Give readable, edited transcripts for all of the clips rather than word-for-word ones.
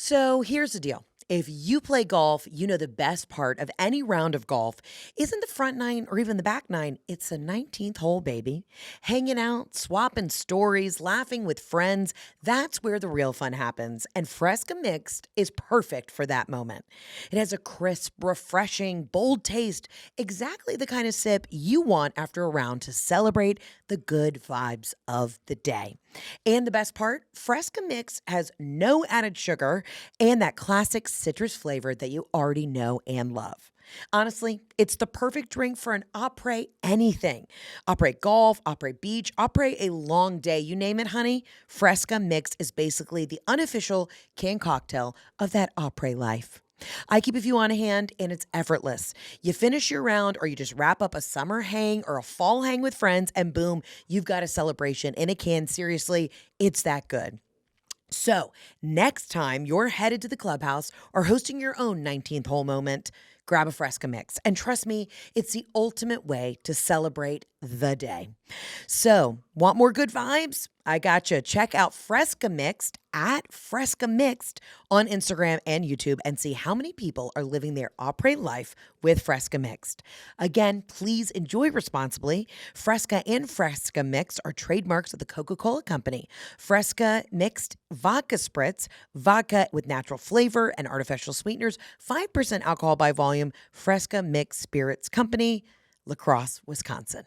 So here's the deal. If you play golf, you know the best part of any round of golf isn't the front nine or even the back nine. It's the 19th hole, baby. Hanging out, swapping stories, laughing with friends. That's where the real fun happens. And Fresca Mixed is perfect for that moment. It has a crisp, refreshing, bold taste, exactly the kind of sip you want after a round to celebrate the good vibes of the day. And the best part, Fresca Mix has no added sugar and that classic citrus flavor that you already know and love. Honestly, it's the perfect drink for an après anything. Après golf, après beach, après a long day. You name it, honey. Fresca Mix is basically the unofficial canned cocktail of that après life. I keep a few on hand and it's effortless. You finish your round or you just wrap up a summer hang or a fall hang with friends and boom, you've got a celebration in a can. Seriously, it's that good. So, next time you're headed to the clubhouse or hosting your own 19th hole moment, grab a Fresca Mix. And trust me, it's the ultimate way to celebrate the day. So, want more good vibes? I gotcha. Check out Fresca Mixed at Fresca Mixed on Instagram and YouTube and see how many people are living their après life with Fresca Mixed. Again, please enjoy responsibly. Fresca and Fresca Mixed are trademarks of the Coca-Cola Company. Fresca Mixed Vodka Spritz, vodka with natural flavor and artificial sweeteners, 5% alcohol by volume. Fresca Mixed Spirits Company, La Crosse, Wisconsin.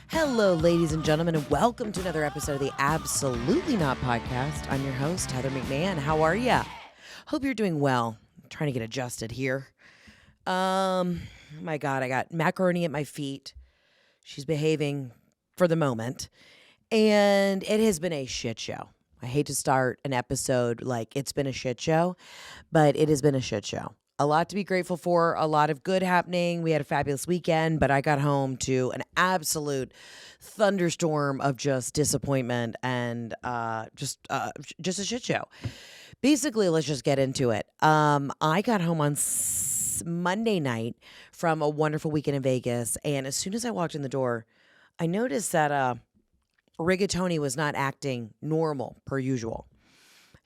Hello, ladies and gentlemen, and welcome to another episode of the Absolutely Not podcast. I'm your host, Heather McMahan. How are ya? Hope you're doing well. I'm trying to get adjusted here. My God, I got Macaroni at my feet. She's behaving for the moment, and it has been a shit show. I hate to start an episode like it's been a shit show, but it has been a shit show. A lot to be grateful for, a lot of good happening. We had a fabulous weekend, but I got home to an absolute thunderstorm of just disappointment and just a shit show. Basically, let's just get into it. I got home on Monday night from a wonderful weekend in Vegas, and as soon as I walked in the door, I noticed that Rigatoni was not acting normal per usual.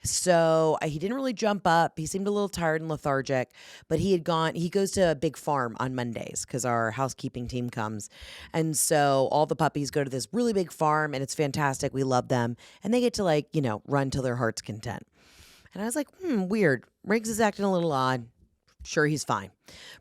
So he didn't really jump up. He seemed a little tired and lethargic, but he goes to a big farm on Mondays because our housekeeping team comes. And so all the puppies go to this really big farm and it's fantastic. We love them. And they get to run till their heart's content. And I was like, weird. Riggs is acting a little odd. Sure, he's fine.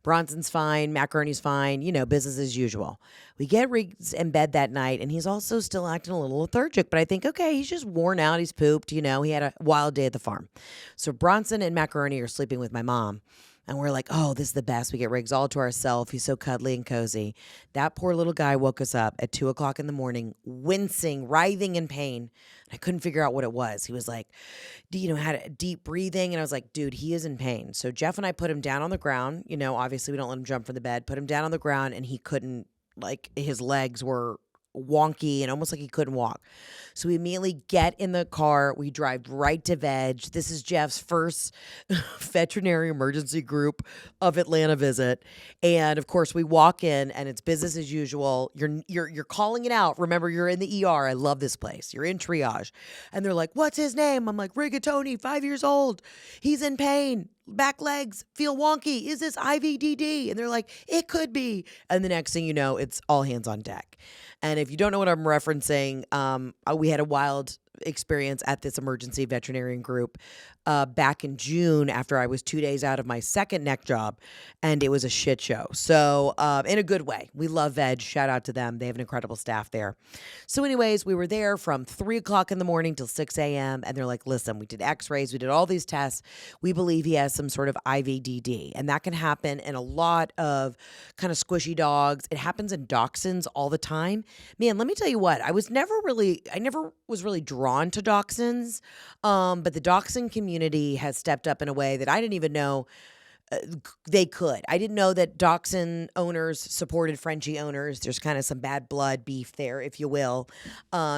Bronson's fine. Macaroni's fine. Business as usual. We get Riggs in bed that night, and he's also still acting a little lethargic. But I think, okay, he's just worn out. He's pooped. He had a wild day at the farm. So Bronson and Macaroni are sleeping with my mom. And we're like, oh, this is the best. We get Riggs all to ourselves. He's so cuddly and cozy. That poor little guy woke us up at 2 o'clock in the morning, wincing, writhing in pain. I couldn't figure out what it was. He was like, had a deep breathing. And I was like, dude, he is in pain. So Jeff and I put him down on the ground. Obviously we don't let him jump from the bed. Put him down on the ground and he couldn't, his legs were wonky and almost like he couldn't walk. So we immediately get in the car. We drive right to Veg. This is Jeff's first veterinary emergency group of Atlanta visit. And of course we walk in and it's business as usual. You're calling it out. Remember, you're in the ER. I love this place. You're in triage. And they're like, what's his name? I'm like, Rigatoni, 5 years old. He's in pain. Back legs feel wonky. Is this IVDD? And they're like, it could be. And the next thing you know, it's all hands on deck. And if you don't know what I'm referencing, we had a wild experience at this emergency veterinarian group back in June after I was 2 days out of my second neck job, and it was a shit show. So in a good way. We love Veg. Shout out to them. They have an incredible staff there. So anyways, we were there from 3 o'clock in the morning till 6 a.m. And they're like, listen, we did x-rays. We did all these tests. We believe he has some sort of IVDD. And that can happen in a lot of kind of squishy dogs. It happens in dachshunds all the time. Man, let me tell you what, I never was really drawn to dachshunds. But the dachshund community has stepped up in a way that I didn't even know they could. I didn't know that dachshund owners supported Frenchie owners. There's kind of some bad blood beef there, if you will,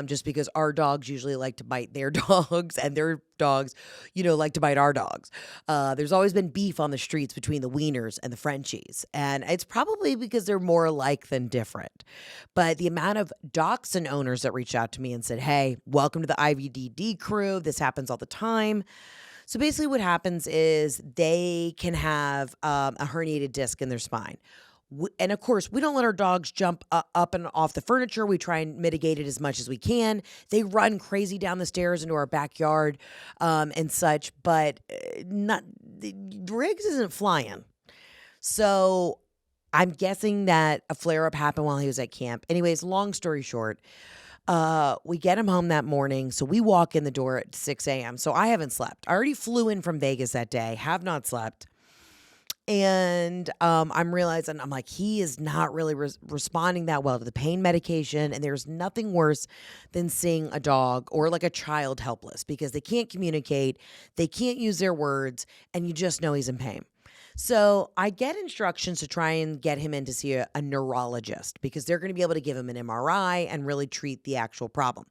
just because our dogs usually like to bite their dogs and their dogs, like to bite our dogs. There's always been beef on the streets between the Wieners and the Frenchies, and it's probably because they're more alike than different. But the amount of dachshund owners that reached out to me and said, hey, welcome to the IVDD crew. This happens all the time. So basically what happens is they can have a herniated disc in their spine. And of course, we don't let our dogs jump up and off the furniture. We try and mitigate it as much as we can. They run crazy down the stairs into our backyard and such, but Riggs isn't flying. So I'm guessing that a flare-up happened while he was at camp. Anyways, long story short, we get him home that morning. So we walk in the door at 6 a.m. So I haven't slept. I already flew in from Vegas that day, have not slept. And I'm realizing, I'm like, he is not really responding that well to the pain medication. And there's nothing worse than seeing a dog or like a child helpless because they can't communicate. They can't use their words. And you just know he's in pain. So I get instructions to try and get him in to see a neurologist because they're going to be able to give him an MRI and really treat the actual problem.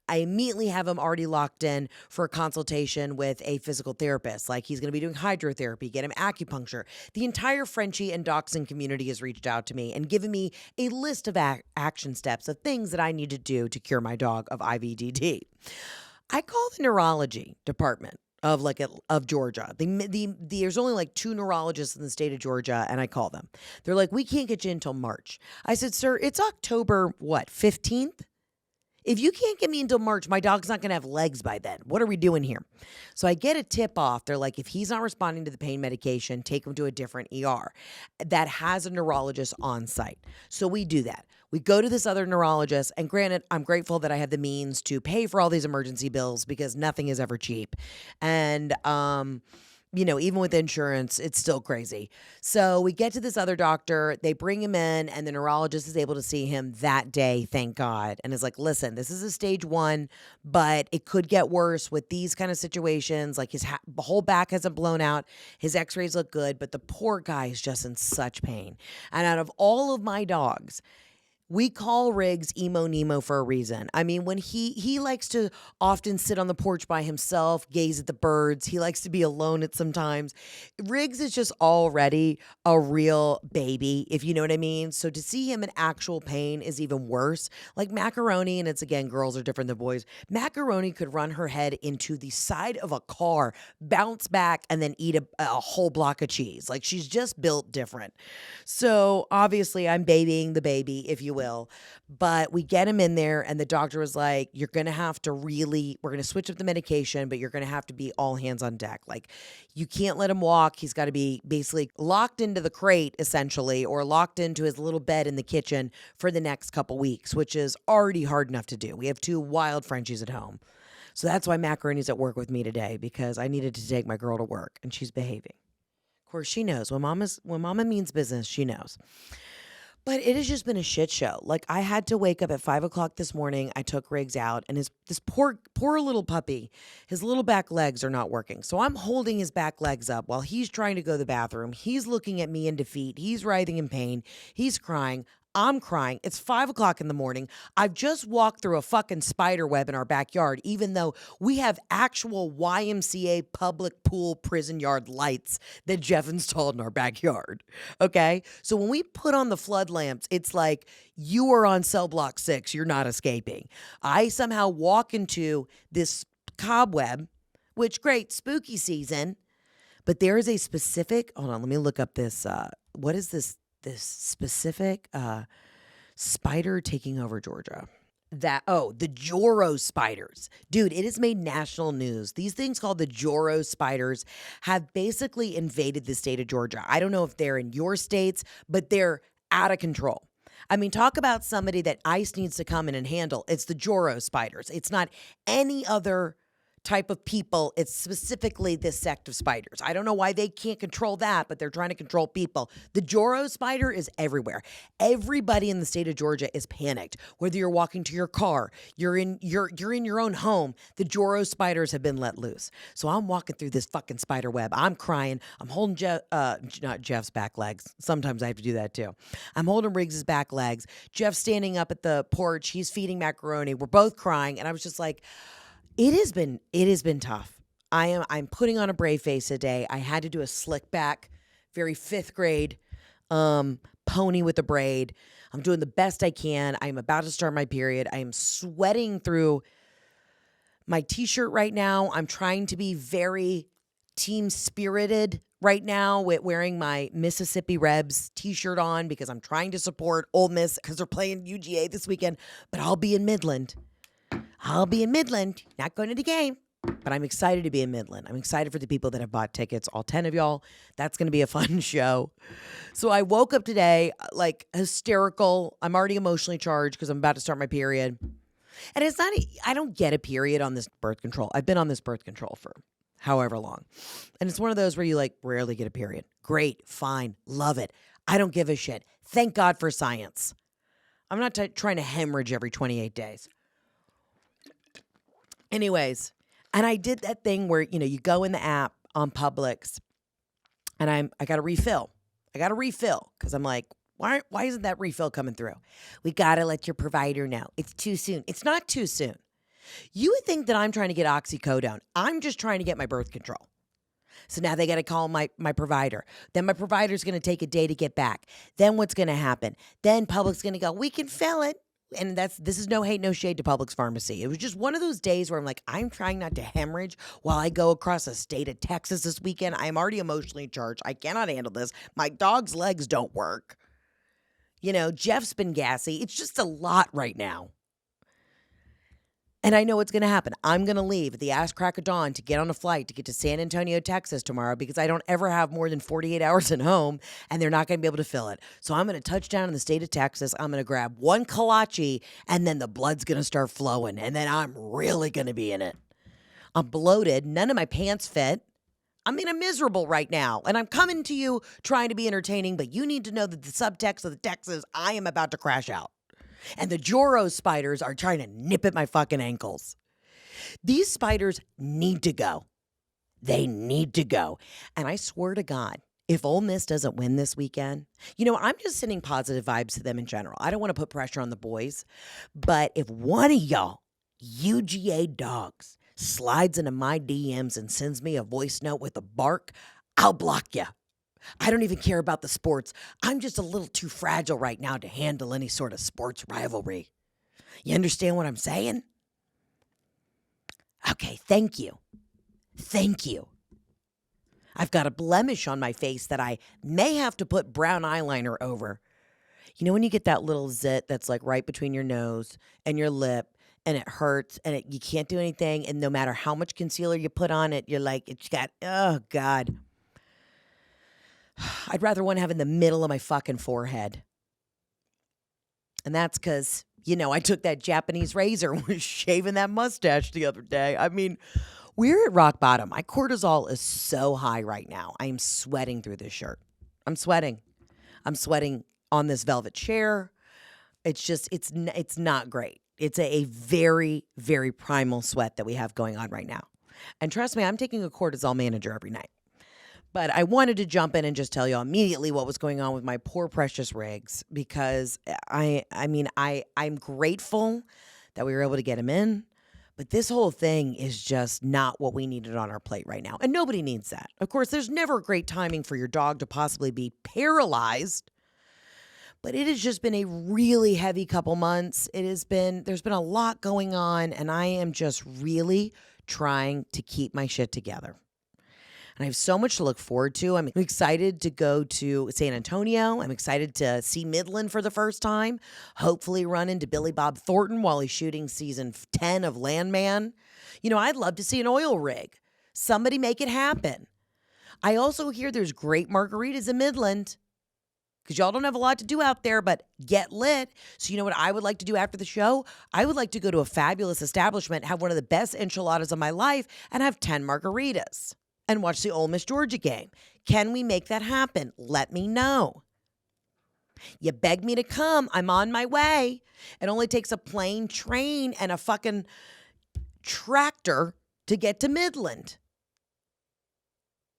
I immediately have him already locked in for a consultation with a physical therapist. Like he's going to be doing hydrotherapy, get him acupuncture. The entire Frenchie and dachshund community has reached out to me and given me a list of action steps of things that I need to do to cure my dog of IVDD. I call the neurology department of Georgia. There's only like 2 neurologists in the state of Georgia, and I call them. They're like, we can't get you until March. I said, sir, it's October, 15th? If you can't get me until March, my dog's not going to have legs by then. What are we doing here? So I get a tip off. They're like, if he's not responding to the pain medication, take him to a different ER that has a neurologist on site. So we do that. We go to this other neurologist, and granted, I'm grateful that I have the means to pay for all these emergency bills because nothing is ever cheap. And, even with insurance, it's still crazy. So we get to this other doctor, they bring him in, and the neurologist is able to see him that day, thank God. And is like, listen, this is a stage 1, but it could get worse with these kind of situations. Like his whole back hasn't blown out. His x-rays look good, but the poor guy is just in such pain. And out of all of my dogs, we call Riggs Emo Nemo for a reason. I mean, when he likes to often sit on the porch by himself, gaze at the birds. He likes to be alone at some times. Riggs is just already a real baby, if you know what I mean. So to see him in actual pain is even worse. Like Macaroni, and it's again, girls are different than boys. Macaroni could run her head into the side of a car, bounce back, and then eat a whole block of cheese. Like she's just built different. So obviously I'm babying the baby, if you will, but we get him in there and the doctor was like, we're going to switch up the medication, but you're going to have to be all hands on deck. Like you can't let him walk. He's got to be basically locked into the crate essentially, or locked into his little bed in the kitchen for the next couple weeks, which is already hard enough to do. We have 2 wild Frenchies at home. So that's why Macaroni's at work with me today, because I needed to take my girl to work and she's behaving. Of course, she knows when mama means business, she knows. But it has just been a shit show. Like I had to wake up at 5 o'clock this morning. I took Riggs out, and this poor little puppy, his little back legs are not working. So I'm holding his back legs up while he's trying to go to the bathroom. He's looking at me in defeat. He's writhing in pain. He's crying. I'm crying. It's 5 o'clock in the morning. I've just walked through a fucking spider web in our backyard, even though we have actual YMCA public pool prison yard lights that Jeff installed in our backyard. Okay? So when we put on the flood lamps, it's like you are on cell block 6. You're not escaping. I somehow walk into this cobweb, which great, spooky season, but there is a specific, hold on, let me look up this, what is this specific spider taking over Georgia. The Joro Spiders. Dude, it has made national news. These things called the Joro Spiders have basically invaded the state of Georgia. I don't know if they're in your states, but they're out of control. I mean, talk about somebody that ICE needs to come in and handle. It's the Joro Spiders. It's not any other type of people. It's specifically this sect of spiders. I don't know why they can't control that, but they're trying to control people. The Joro spider is everywhere. Everybody in the state of Georgia is panicked. Whether you're walking to your car, you're in your own home, the Joro spiders have been let loose. So I'm walking through this fucking spider web. I'm crying. I'm holding not Jeff's back legs. Sometimes I have to do that too. I'm holding Riggs's back legs. Jeff's standing up at the porch. He's feeding Macaroni. We're both crying, and I was just like, It has been tough. I'm putting on a brave face today. I had to do a slick back, very 5th grade pony with a braid. I'm doing the best I can. I'm about to start my period. I am sweating through my t-shirt right now. I'm trying to be very team spirited right now with wearing my Mississippi Rebs t-shirt on because I'm trying to support Ole Miss because they're playing UGA this weekend. But I'll be in Midland. Not going to the game. But I'm excited to be in Midland. I'm excited for the people that have bought tickets, all 10 of y'all. That's going to be a fun show. So I woke up today like hysterical. I'm already emotionally charged because I'm about to start my period. And it's not, I don't get a period on this birth control. I've been on this birth control for however long. And it's one of those where you like rarely get a period. Great, fine, love it. I don't give a shit. Thank God for science. I'm not trying to hemorrhage every 28 days. Anyways, and I did that thing where, you go in the app on Publix and I got to refill. Because I'm like, why isn't that refill coming through? We got to let your provider know. It's too soon. It's not too soon. You would think that I'm trying to get oxycodone. I'm just trying to get my birth control. So now they got to call my provider. Then my provider's going to take a day to get back. Then what's going to happen? Then Publix going to go, we can fill it. And this is no hate, no shade to Publix Pharmacy. It was just one of those days where I'm like, I'm trying not to hemorrhage while I go across the state of Texas this weekend. I'm already emotionally charged. I cannot handle this. My dog's legs don't work. Jeff's been gassy. It's just a lot right now. And I know what's going to happen. I'm going to leave at the ass crack of dawn to get on a flight to get to San Antonio, Texas tomorrow because I don't ever have more than 48 hours at home and they're not going to be able to fill it. So I'm going to touch down in the state of Texas. I'm going to grab one kolache and then the blood's going to start flowing and then I'm really going to be in it. I'm bloated. None of my pants fit. I'm miserable right now. And I'm coming to you trying to be entertaining, but you need to know that the subtext of the text is I am about to crash out. And the Joro spiders are trying to nip at my fucking ankles. These spiders need to go. They need to go. And I swear to God, if Ole Miss doesn't win this weekend, I'm just sending positive vibes to them in general. I don't want to put pressure on the boys. But if one of y'all UGA dogs slides into my DMs and sends me a voice note with a bark, I'll block you. I don't even care about the sports. I'm just a little too fragile right now to handle any sort of sports rivalry. You understand what I'm saying? Okay, thank you. I've got a blemish on my face that I may have to put brown eyeliner over. When you get that little zit that's like right between your nose and your lip and it hurts and you can't do anything and no matter how much concealer you put on it, you're like, it's got, oh God. I'd rather one have in the middle of my fucking forehead. And that's because, I took that Japanese razor and was shaving that mustache the other day. We're at rock bottom. My cortisol is so high right now. I am sweating through this shirt. I'm sweating on this velvet chair. It's just, it's not great. It's a very, very primal sweat that we have going on right now. And trust me, I'm taking a cortisol manager every night. But I wanted to jump in and just tell you immediately what was going on with my poor precious rigs because I'm grateful that we were able to get him in. But this whole thing is just not what we needed on our plate right now. And nobody needs that. Of course, there's never great timing for your dog to possibly be paralyzed. But it has just been a really heavy couple months. There's been a lot going on. And I am just really trying to keep my shit together. And I have so much to look forward to. I'm excited to go to San Antonio. I'm excited to see Midland for the first time. Hopefully run into Billy Bob Thornton while he's shooting season 10 of Landman. I'd love to see an oil rig. Somebody make it happen. I also hear there's great margaritas in Midland. Because y'all don't have a lot to do out there, but get lit. So you know what I would like to do after the show? I would like to go to a fabulous establishment, have one of the best enchiladas of my life, and have 10 margaritas. And watch the Ole Miss Georgia game. Can we make that happen? Let me know. You begged me to come. I'm on my way. It only takes a plane, train, and a fucking tractor to get to Midland.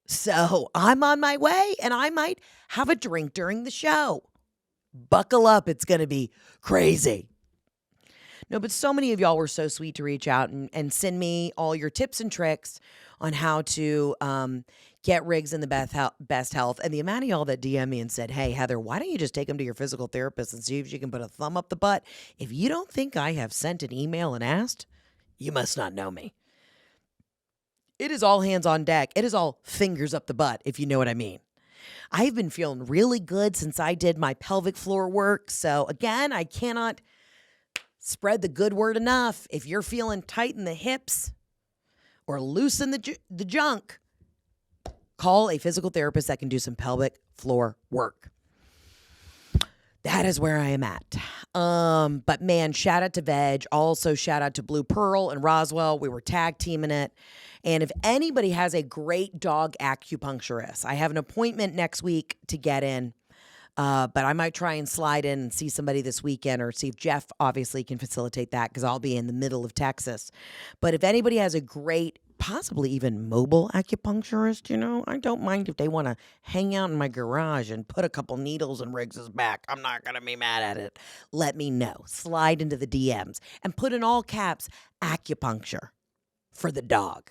So I'm on my way, and I might have a drink during the show. Buckle up. It's going to be crazy. No, but so many of y'all were so sweet to reach out and send me all your tips and tricks on how to get rigs in the best health. And the amount of y'all that DM me and said, hey, Heather, why don't you just take them to your physical therapist and see if she can put a thumb up the butt? If you don't think I have sent an email and asked, you must not know me. It is all hands on deck. It is all fingers up the butt, if you know what I mean. I've been feeling really good since I did my pelvic floor work. So again, I cannot spread the good word enough. If you're feeling tight in the hips or loose in the junk, call a physical therapist that can do some pelvic floor work. That is where I am at. But man, shout out to Veg. Also shout out to Blue Pearl and Roswell. We were tag teaming it. And if anybody has a great dog acupuncturist, I have an appointment next week to get in. But I might try and slide in and see somebody this weekend, or see if Jeff obviously can facilitate that, because I'll be in the middle of Texas. But if anybody has a great, possibly even mobile acupuncturist, I don't mind if they want to hang out in my garage and put a couple needles in Riggs's back. I'm not going to be mad at it. Let me know. Slide into the DMs and put in all caps acupuncture for the dog,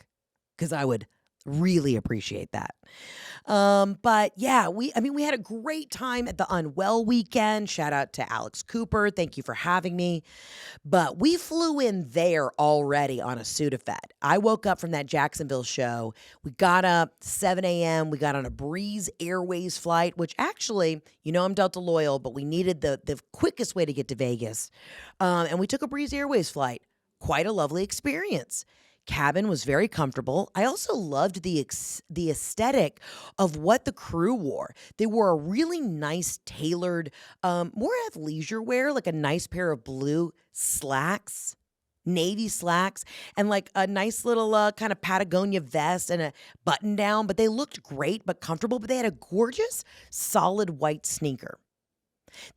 because I would really appreciate that. But yeah, we had a great time at the Unwell weekend. Shout out to Alex Cooper. Thank you for having me. But we flew in there already on a Sudafed. I woke up from that Jacksonville show. We got up 7 a.m. We got on a Breeze Airways flight, which actually, I'm Delta loyal, but we needed the quickest way to get to Vegas. And we took a Breeze Airways flight. Quite a lovely experience. Cabin was very comfortable. I also loved the aesthetic of what the crew wore. They wore a really nice tailored, more athleisure wear, like a nice pair of blue slacks, navy slacks, and like a nice little kind of Patagonia vest and a button down. But they looked great but comfortable. But they had a gorgeous, solid white sneaker.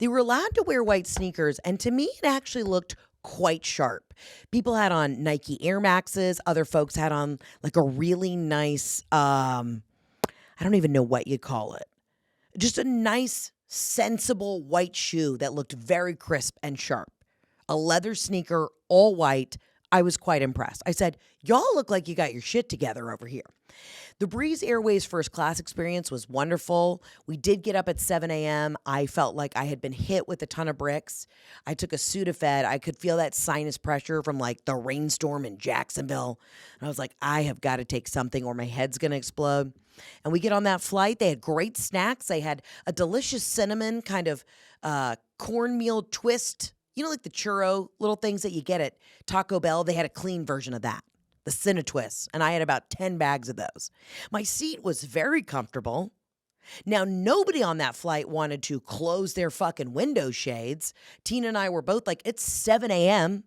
They were allowed to wear white sneakers, and to me, it actually looked quite sharp. People had on Nike Air Maxes. Other folks had on like a really nice, I don't even know what you'd call it. Just a nice, sensible white shoe that looked very crisp and sharp. A leather sneaker, all white. I was quite impressed. I said, y'all look like you got your shit together over here. The Breeze Airways first class experience was wonderful. We did get up at 7 a.m. I felt like I had been hit with a ton of bricks. I took a Sudafed. I could feel that sinus pressure from like the rainstorm in Jacksonville. And I was like, I have got to take something or my head's going to explode. And we get on that flight. They had great snacks. They had a delicious cinnamon kind of cornmeal twist. Like the churro little things that you get at Taco Bell. They had a clean version of that. The Cinetwists, and I had about 10 bags of those. My seat was very comfortable. Now, nobody on that flight wanted to close their fucking window shades. Tina and I were both like, it's 7 a.m.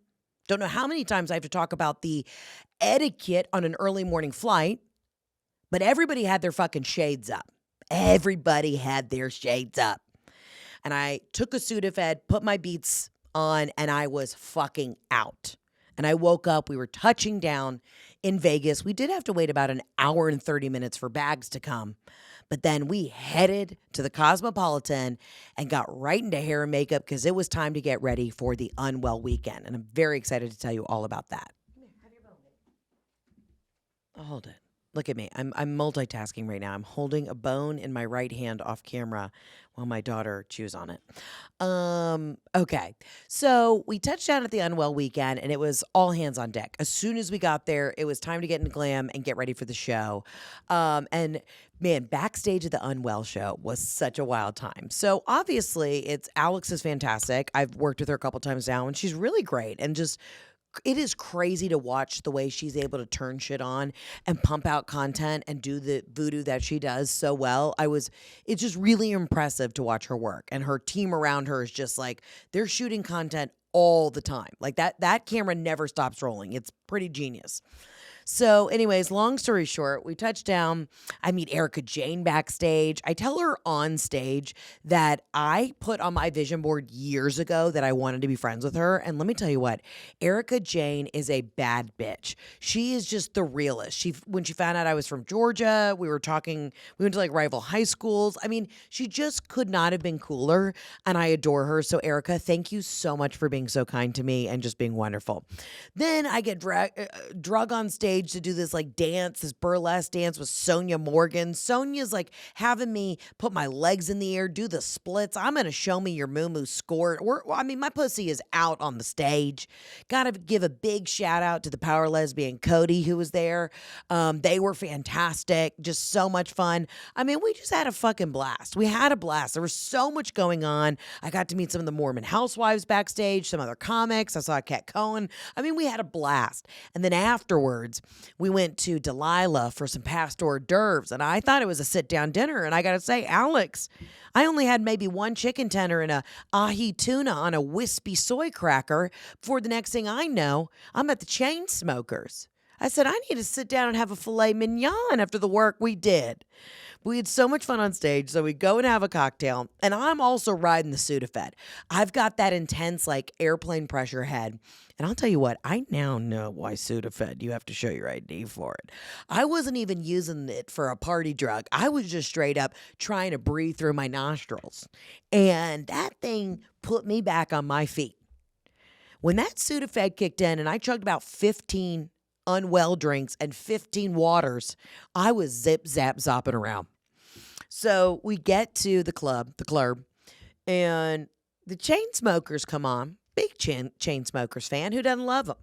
Don't know how many times I have to talk about the etiquette on an early morning flight, but everybody had their fucking shades up. Everybody had their shades up. And I took a Sudafed, put my Beats on, and I was fucking out. And I woke up, we were touching down in Vegas. We did have to wait about an hour and 30 minutes for bags to come. But then we headed to the Cosmopolitan and got right into hair and makeup because it was time to get ready for the Unwell weekend. And I'm very excited to tell you all about that. Hold it. Look at me. I'm multitasking right now. I'm holding a bone in my right hand off camera while my daughter chews on it. Okay. So we touched down at the Unwell weekend, and it was all hands on deck. As soon as we got there, it was time to get into glam and get ready for the show. And man, backstage at the Unwell show was such a wild time. So obviously, Alex is fantastic. I've worked with her a couple times now, and she's really great. And just it is crazy to watch the way she's able to turn shit on and pump out content and do the voodoo that she does so well. It's just really impressive to watch her work, and her team around her is just like, they're shooting content all the time. Like that camera never stops rolling. It's pretty genius. So anyways, long story short, we touch down. I meet Erica Jane backstage. I tell her on stage that I put on my vision board years ago that I wanted to be friends with her. And let me tell you what, Erica Jane is a bad bitch. She is just the realest. When she found out I was from Georgia, we were talking, we went to like rival high schools. I mean, she just could not have been cooler, and I adore her. So Erica, thank you so much for being so kind to me and just being wonderful. Then I get drug on stage stage to do this like dance, this burlesque dance with Sonia Morgan. Sonia's like having me put my legs in the air, do the splits. I'm going to show me your moo-moo squirt. My pussy is out on the stage. Got to give a big shout out to the power lesbian Cody who was there. They were fantastic. Just so much fun. I mean, we just had a fucking blast. We had a blast. There was so much going on. I got to meet some of the Mormon housewives backstage, some other comics. I saw Kat Cohen. I mean, we had a blast. And then afterwards, we went to Delilah for some past hors d'oeuvres. And I thought it was a sit-down dinner. And I got to say, Alex, I only had maybe one chicken tender and a ahi tuna on a wispy soy cracker before the next thing I know, I'm at the Chain Smokers. I said, I need to sit down and have a filet mignon after the work we did. We had so much fun on stage, so we go and have a cocktail. And I'm also riding the Sudafed. I've got that intense, like, airplane pressure head. And I'll tell you what, I now know why Sudafed, you have to show your ID for it. I wasn't even using it for a party drug. I was just straight up trying to breathe through my nostrils. And that thing put me back on my feet. When that Sudafed kicked in and I chugged about 15 Unwell drinks and 15 waters, I was zip, zap, zopping around. So we get to the club, and the Chain Smokers come on. Big Chain Smokers fan. Who doesn't love them?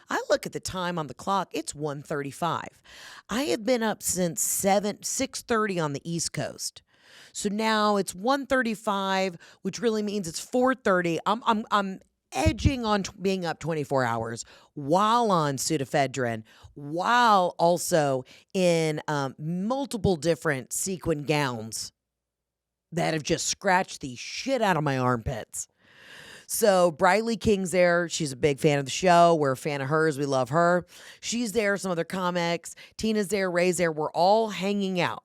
I look at the time on the clock. It's 1:35. I have been up since 6:30 on the East Coast. So now it's 1:35, which really means it's 4:30. I'm edging on being up 24 hours while on pseudoephedrine, while also in multiple different sequin gowns that have just scratched the shit out of my armpits. So Briley King's there. She's a big fan of the show. We're a fan of hers. We love her. She's there. Some other comics. Tina's there. Ray's there. We're all hanging out.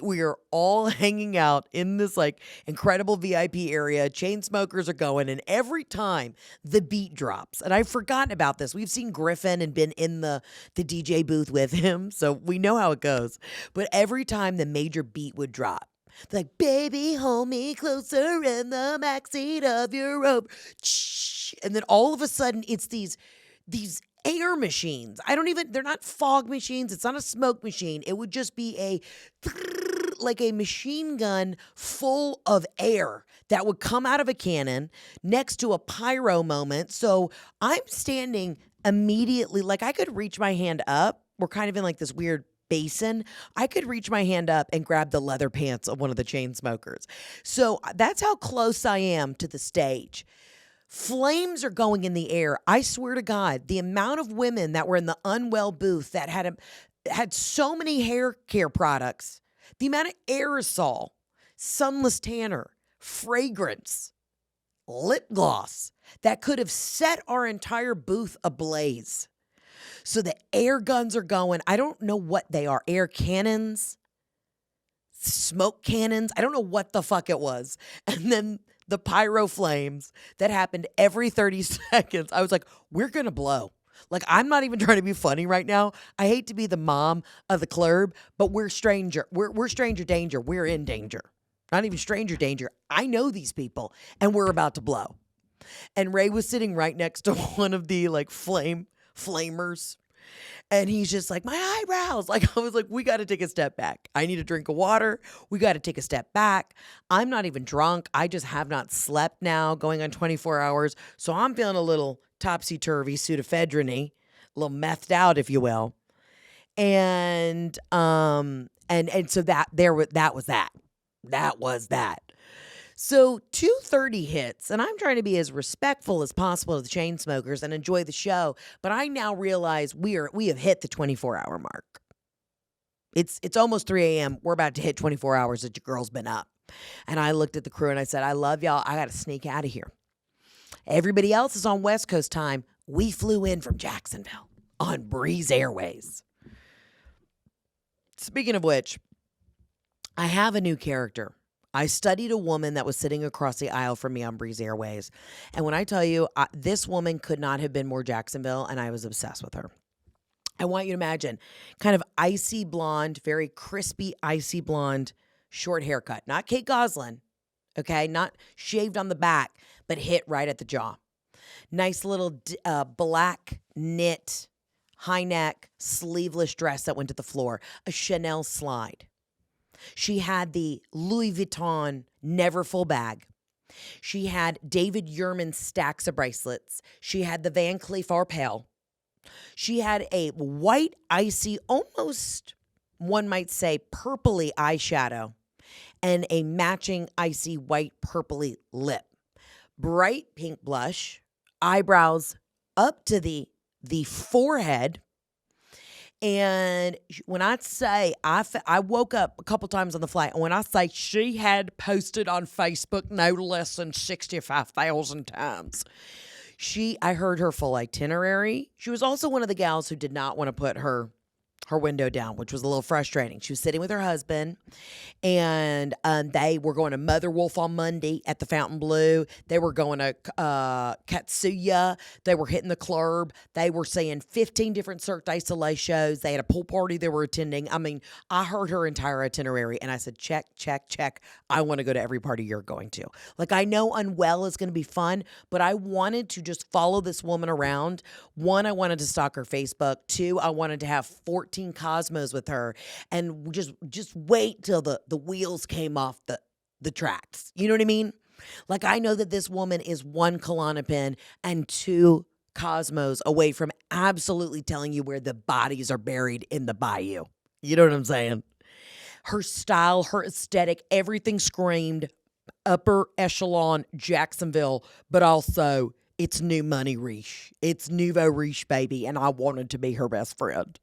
We are all hanging out in this like incredible VIP area. Chain Smokers are going, and every time the beat drops, and I've forgotten about this. We've seen Griffin and been in the DJ booth with him, so we know how it goes. But every time the major beat would drop, like, baby, hold me closer in the backseat of your robe. And then all of a sudden, it's these air machines. They're not fog machines. It's not a smoke machine. It would just be like a machine gun full of air that would come out of a cannon next to a pyro moment. So I'm standing immediately, like I could reach my hand up. We're kind of in like this weird basin. I could reach my hand up and grab the leather pants of one of the Chain Smokers. So that's how close I am to the stage. Flames are going in the air. I swear to God, the amount of women that were in the Unwell booth that had so many hair care products, the amount of aerosol, sunless tanner, fragrance, lip gloss that could have set our entire booth ablaze. So the air guns are going. I don't know what they are. Air cannons, smoke cannons. I don't know what the fuck it was. And then the pyro flames that happened every 30 seconds. I was like, we're going to blow. Like, I'm not even trying to be funny right now. I hate to be the mom of the club, but we're stranger. We're stranger danger. We're in danger. Not even stranger danger. I know these people, and we're about to blow. And Ray was sitting right next to one of the, like, flamers. And he's just like, my eyebrows. Like, I was like, we got to take a step back. I need a drink of water. We got to take a step back. I'm not even drunk. I just have not slept now, going on 24 hours. So I'm feeling a little topsy-turvy, pseudoephedrine, a little methed out, if you will. And so that was that. That was that. So 2:30 hits, and I'm trying to be as respectful as possible to the Chain Smokers and enjoy the show, but I now realize we have hit the 24-hour mark. It's almost 3 a.m. We're about to hit 24 hours that your girl's been up. And I looked at the crew and I said, I love y'all. I got to sneak out of here. Everybody else is on West Coast time. We flew in from Jacksonville on Breeze Airways. Speaking of which, I have a new character. I studied a woman that was sitting across the aisle from me on Breeze Airways. And when I tell you, this woman could not have been more Jacksonville, and I was obsessed with her. I want you to imagine kind of icy blonde, very crispy, icy blonde, short haircut. Not Kate Gosselin, okay? Not shaved on the back, but hit right at the jaw. Nice little black knit high neck, sleeveless dress that went to the floor, a Chanel slide. She had the Louis Vuitton Neverfull bag. She had David Yurman stacks of bracelets. She had the Van Cleef Arpels. She had a white, icy, almost, one might say, purpley eyeshadow and a matching icy white purpley lip. Bright pink blush, eyebrows up to the forehead. And when I say, I woke up a couple times on the flight, and when I say she had posted on Facebook no less than 65,000 times, I heard her full itinerary. She was also one of the gals who did not want to put her window down, which was a little frustrating. She was sitting with her husband, and they were going to Mother Wolf on Monday at the Fontainebleau. They were going to Katsuya. They were hitting the club. They were seeing 15 different Cirque du Soleil shows. They had a pool party they were attending. I mean, I heard her entire itinerary, and I said, check, check, check. I want to go to every party you're going to. Like, I know Unwell is going to be fun, but I wanted to just follow this woman around. One, I wanted to stalk her Facebook. Two, I wanted to have 14 Cosmos with her and just wait till the wheels came off the tracks. You know what I mean? Like, I know that this woman is one Klonopin and two Cosmos away from absolutely telling you where the bodies are buried in the bayou. You know what I'm saying? Her style, her aesthetic, everything screamed upper echelon Jacksonville, but also it's new money riche. It's nouveau riche, baby, and I wanted to be her best friend.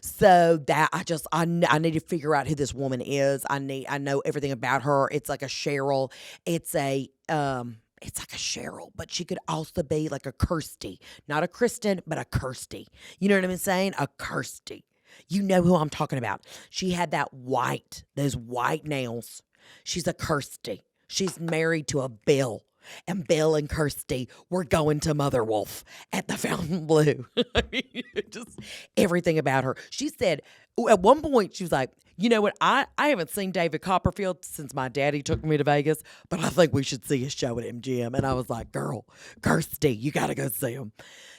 So that I need to figure out who this woman is. I know everything about her. It's like a Cheryl. It's like a Cheryl, but she could also be like a Kirsty. Not a Kristen, but a Kirsty. You know what I'm saying? A Kirsty. You know who I'm talking about. She had those white nails. She's a Kirsty. She's married to a Bill. And Bill and Kirsty were going to Mother Wolf at the Fontainebleau. I mean, just everything about her. She said, at one point, she was like, you know what? I haven't seen David Copperfield since my daddy took me to Vegas, but I think we should see his show at MGM. And I was like, girl, Kirsty, you got to go see him.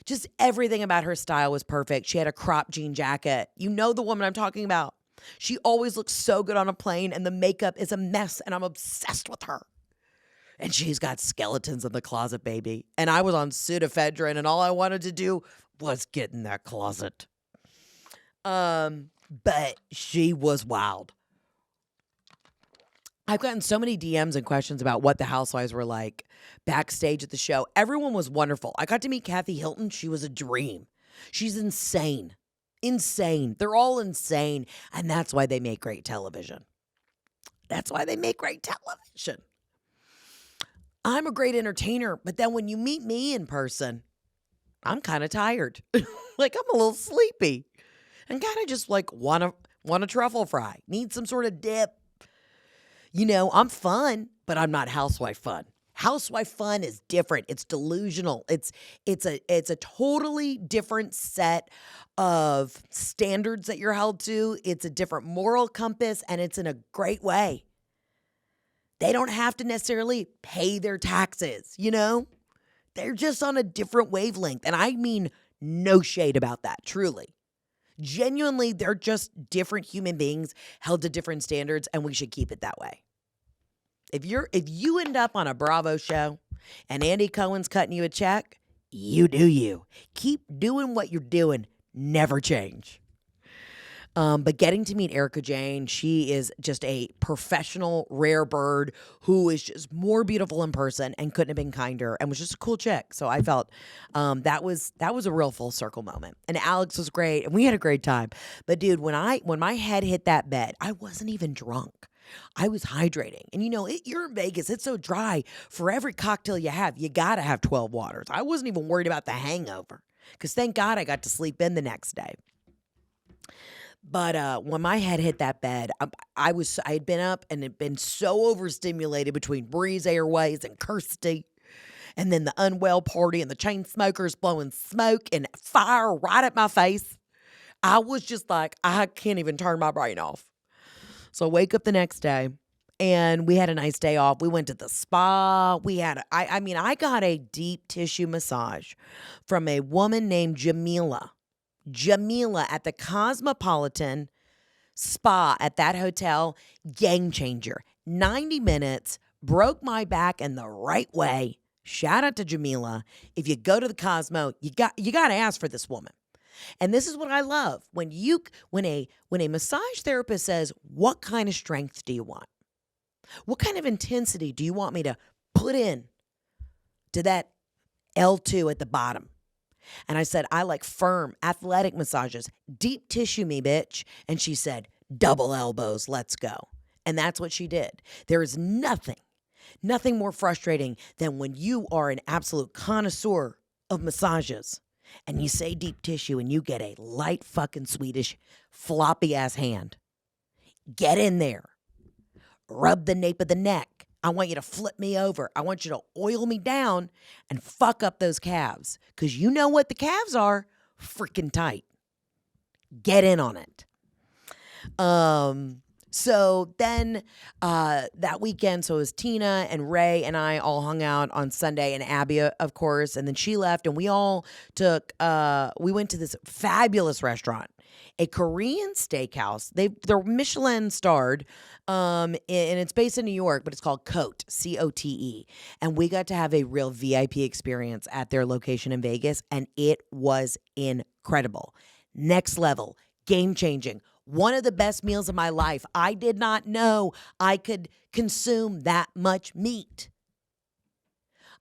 Just everything about her style was perfect. She had a crop jean jacket. You know the woman I'm talking about. She always looks so good on a plane, and the makeup is a mess, and I'm obsessed with her. And she's got skeletons in the closet, baby. And I was on pseudoephedrine, and all I wanted to do was get in that closet. But she was wild. I've gotten so many DMs and questions about what the Housewives were like backstage at the show. Everyone was wonderful. I got to meet Kathy Hilton. She was a dream. She's insane. Insane. They're all insane. And that's why they make great television. That's why they make great television. I'm a great entertainer, but then when you meet me in person, I'm kind of tired. Like, I'm a little sleepy and kind of just like want a truffle fry, need some sort of dip. You know, I'm fun, but I'm not housewife fun. Housewife fun is different. It's delusional. It's a totally different set of standards that you're held to. It's a different moral compass, and it's in a great way. They don't have to necessarily pay their taxes, you know? They're just on a different wavelength. And I mean no shade about that, truly. Genuinely, they're just different human beings held to different standards, and we should keep it that way. If you end up on a Bravo show and Andy Cohen's cutting you a check, you do you. Keep doing what you're doing. Never change. But getting to meet Erica Jane, she is just a professional, rare bird who is just more beautiful in person and couldn't have been kinder and was just a cool chick. So I felt that was a real full circle moment. And Alex was great, and we had a great time. But dude, when my head hit that bed, I wasn't even drunk. I was hydrating. And you know, you're in Vegas. It's so dry. For every cocktail you have, you got to have 12 waters. I wasn't even worried about the hangover because thank God I got to sleep in the next day. But when my head hit that bed, I had been up and had been so overstimulated between Breeze Airways and Kirsty, and then the Unwell party and the chain smokers blowing smoke and fire right at my face. I was just like, I can't even turn my brain off. So I wake up the next day, and we had a nice day off. We went to the spa. I got a deep tissue massage from a woman named Jamila. Jamila at the Cosmopolitan Spa at that hotel, game changer. 90 minutes, broke my back in the right way. Shout out to Jamila. If you go to the Cosmo, you got to ask for this woman. And this is what I love. When a massage therapist says, "What kind of strength do you want? What kind of intensity do you want me to put in to that L2 at the bottom?" And I said, "I like firm, athletic massages. Deep tissue me, bitch." And she said, "Double elbows, let's go." And that's what she did. There is nothing more frustrating than when you are an absolute connoisseur of massages and you say deep tissue and you get a light fucking Swedish floppy ass hand. Get in there. Rub the nape of the neck. I want you to flip me over. I want you to oil me down and fuck up those calves. Because you know what the calves are? Freaking tight. Get in on it. So then that weekend, so it was Tina and Ray and I all hung out on Sunday, and Abby, of course, and then she left, and we all we went to this fabulous restaurant, a Korean steakhouse. They're Michelin starred, and it's based in New York, but it's called Cote, C-O-T-E. And we got to have a real VIP experience at their location in Vegas, and it was incredible. Next level, game-changing. One of the best meals of my life. I did not know I could consume that much meat.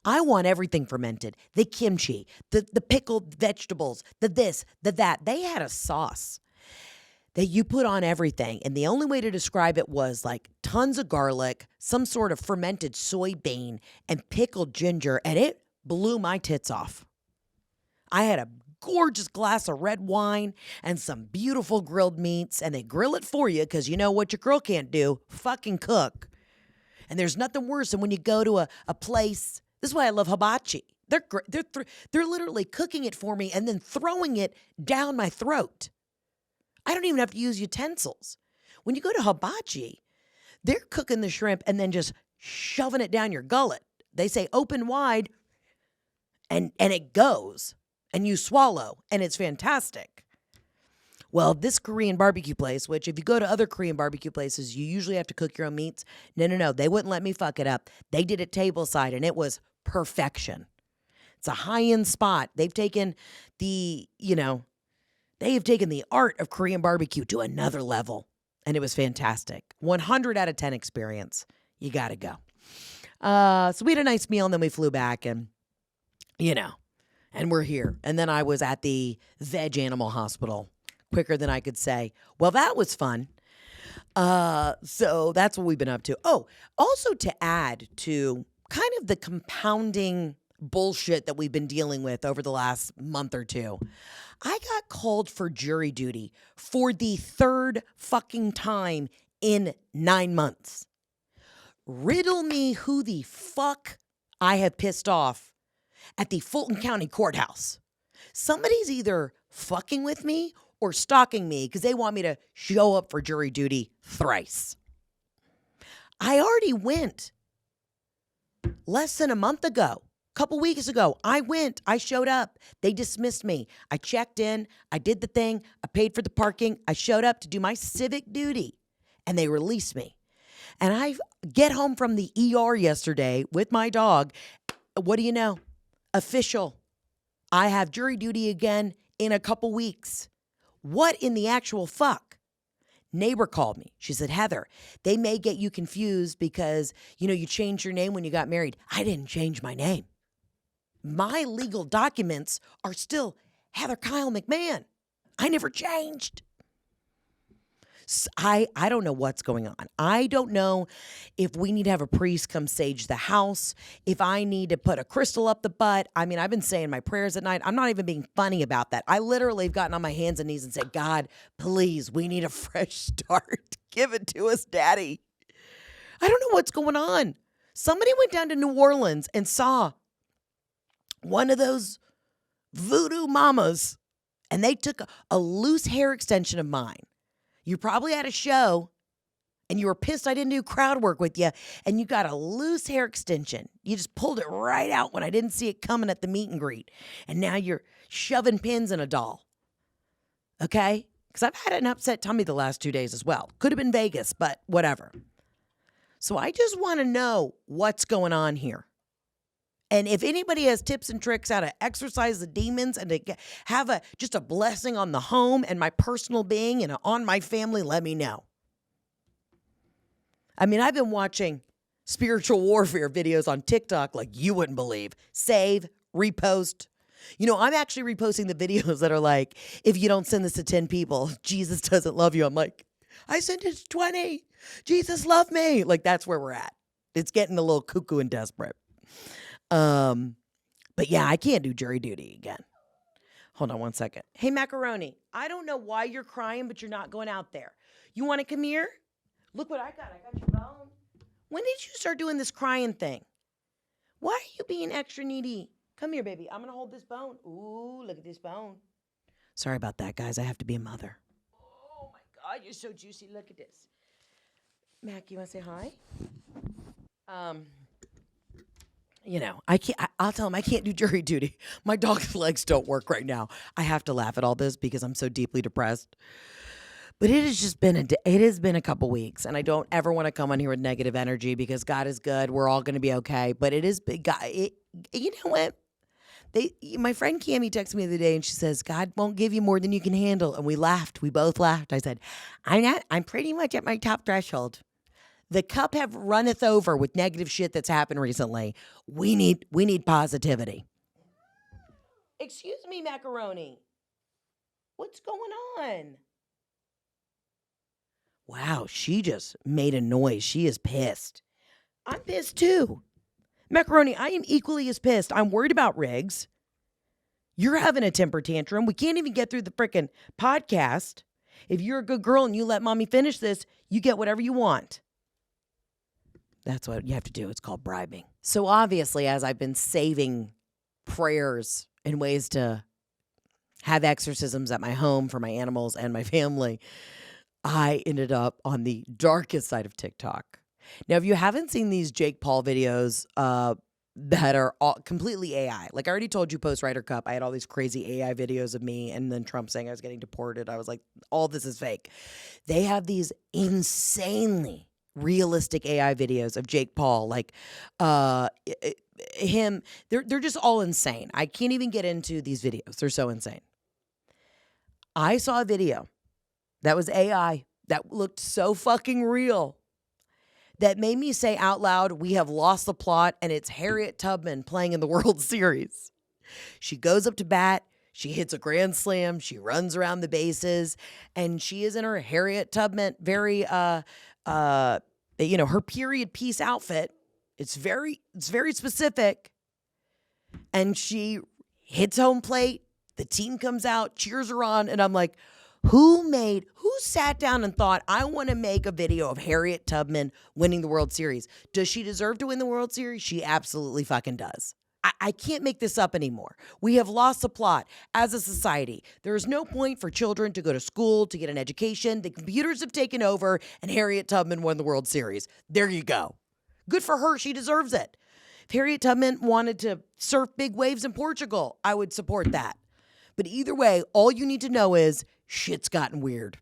I want everything fermented. The kimchi, the pickled vegetables, the this, the that. They had a sauce that you put on everything. And the only way to describe it was like tons of garlic, some sort of fermented soybean, and pickled ginger. And it blew my tits off. I had a gorgeous glass of red wine and some beautiful grilled meats, and they grill it for you because you know what your girl can't do? Fucking cook. And there's nothing worse than when you go to a place. This is why I love hibachi. They're literally cooking it for me and then throwing it down my throat. I don't even have to use utensils. When you go to hibachi, they're cooking the shrimp and then just shoving it down your gullet. They say open wide, and it goes. And you swallow, and it's fantastic. Well, this Korean barbecue place, which if you go to other Korean barbecue places, you usually have to cook your own meats. No. They wouldn't let me fuck it up. They did it tableside, and it was perfection. It's a high-end spot. They've taken the art of Korean barbecue to another level, and it was fantastic. 100 out of 10 experience. You got to go. So we had a nice meal, and then we flew back, and, and we're here. And then I was at the veg animal hospital quicker than I could say. Well, that was fun. So that's what we've been up to. Oh, also to add to kind of the compounding bullshit that we've been dealing with over the last month or two, I got called for jury duty for the third fucking time in 9 months. Riddle me who the fuck I have pissed off at the Fulton County Courthouse. Somebody's either fucking with me or stalking me because they want me to show up for jury duty thrice. I already went less than a month ago. A couple weeks ago, I went. I showed up. They dismissed me. I checked in. I did the thing. I paid for the parking. I showed up to do my civic duty, and they released me. And I get home from the ER yesterday with my dog. What do you know? Official. I have jury duty again in a couple weeks. What in the actual fuck? Neighbor called me. She said, "Heather, they may get you confused because, you changed your name when you got married." I didn't change my name. My legal documents are still Heather Kyle McMahan. I never changed. I don't know what's going on. I don't know if we need to have a priest come sage the house, if I need to put a crystal up the butt. I mean, I've been saying my prayers at night. I'm not even being funny about that. I literally have gotten on my hands and knees and said, "God, please, we need a fresh start. Give it to us, Daddy." I don't know what's going on. Somebody went down to New Orleans and saw one of those voodoo mamas, and they took a loose hair extension of mine. You probably had a show and you were pissed I didn't do crowd work with you, and you got a loose hair extension. You just pulled it right out when I didn't see it coming at the meet and greet. And now you're shoving pins in a doll. okay? Because I've had an upset tummy the last 2 days as well. Could have been Vegas, but whatever. So I just want to know what's going on here. And if anybody has tips and tricks how to exorcise the demons and to have just a blessing on the home and my personal being and on my family, let me know. I mean, I've been watching spiritual warfare videos on TikTok like you wouldn't believe. Save, repost. You know, I'm actually reposting the videos that are like, if you don't send this to 10 people, Jesus doesn't love you. I'm like, I sent it to 20. Jesus loved me. Like, that's where we're at. It's getting a little cuckoo and desperate. But yeah, I can't do jury duty again. Hold on one second. Hey, Macaroni, I don't know why you're crying, but you're not going out there. You want to come here? Look what I got. I got your bone. When did you start doing this crying thing? Why are you being extra needy? Come here, baby. I'm going to hold this bone. Ooh, look at this bone. Sorry about that, guys. I have to be a mother. Oh, my God. You're so juicy. Look at this. Mac, you want to say hi? You know, I'll tell him I can't do jury duty. My dog's legs don't work right now. I have to laugh at all this because I'm so deeply depressed. But it has been a couple weeks, and I don't ever want to come on here with negative energy because God is good. We're all going to be okay. But it is big. You know what? My friend Cammie texted me the other day, and she says, God won't give you more than you can handle. And we laughed. We both laughed. I said, I'm pretty much at my top threshold. The cup have runneth over with negative shit that's happened recently. We need positivity. Excuse me, Macaroni. What's going on? Wow, she just made a noise. She is pissed. I'm pissed too. Macaroni, I am equally as pissed. I'm worried about Riggs. You're having a temper tantrum. We can't even get through the frickin' podcast. If you're a good girl and you let mommy finish this, you get whatever you want. That's what you have to do. It's called bribing. So obviously, as I've been saving prayers and ways to have exorcisms at my home for my animals and my family, I ended up on the darkest side of TikTok. Now, if you haven't seen these Jake Paul videos that are all completely AI, like I already told you post Ryder Cup, I had all these crazy AI videos of me and then Trump saying I was getting deported. I was like, all this is fake. They have these insanely realistic AI videos of Jake Paul, like him. They're just all insane. I can't even get into these videos. They're so insane. I saw a video that was AI that looked so fucking real that made me say out loud, we have lost the plot, and it's Harriet Tubman playing in the World Series. She goes up to bat. She hits a grand slam. She runs around the bases, and she is in her Harriet Tubman, very, her period piece outfit. It's very specific, and she hits home plate. The team comes out, cheers her on, and I'm like, who sat down and thought, I want to make a video of Harriet Tubman winning the World Series? Does she deserve to win the World Series? She absolutely fucking does. I can't make this up anymore. We have lost the plot as a society. There is no point for children to go to school, to get an education. The computers have taken over, and Harriet Tubman won the World Series. There you go. Good for her. She deserves it. If Harriet Tubman wanted to surf big waves in Portugal, I would support that. But either way, all you need to know is shit's gotten weird.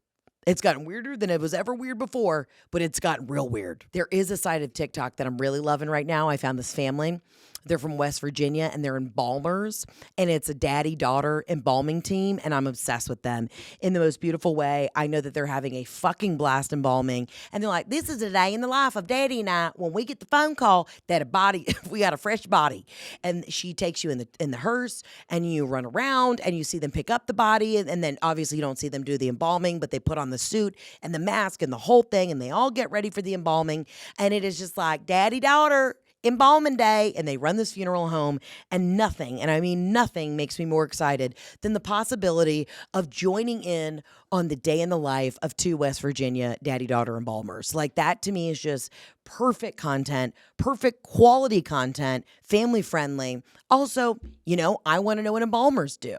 It's gotten weirder than it was ever weird before, but it's gotten real weird. There is a side of TikTok that I'm really loving right now. I found this family. They're from West Virginia, and they're embalmers, and it's a daddy-daughter embalming team, and I'm obsessed with them in the most beautiful way. I know that they're having a fucking blast embalming, and they're like, this is a day in the life of Daddy and I when we get the phone call that we got a fresh body, and she takes you in the hearse, and you run around, and you see them pick up the body, and then obviously you don't see them do the embalming, but they put on the suit and the mask and the whole thing, and they all get ready for the embalming, and it is just like daddy-daughter embalming day, and they run this funeral home, and nothing, and I mean nothing, makes me more excited than the possibility of joining in on the day in the life of two West Virginia daddy-daughter embalmers. Like, that to me is just perfect content, perfect quality content, family friendly. Also, I want to know what embalmers do.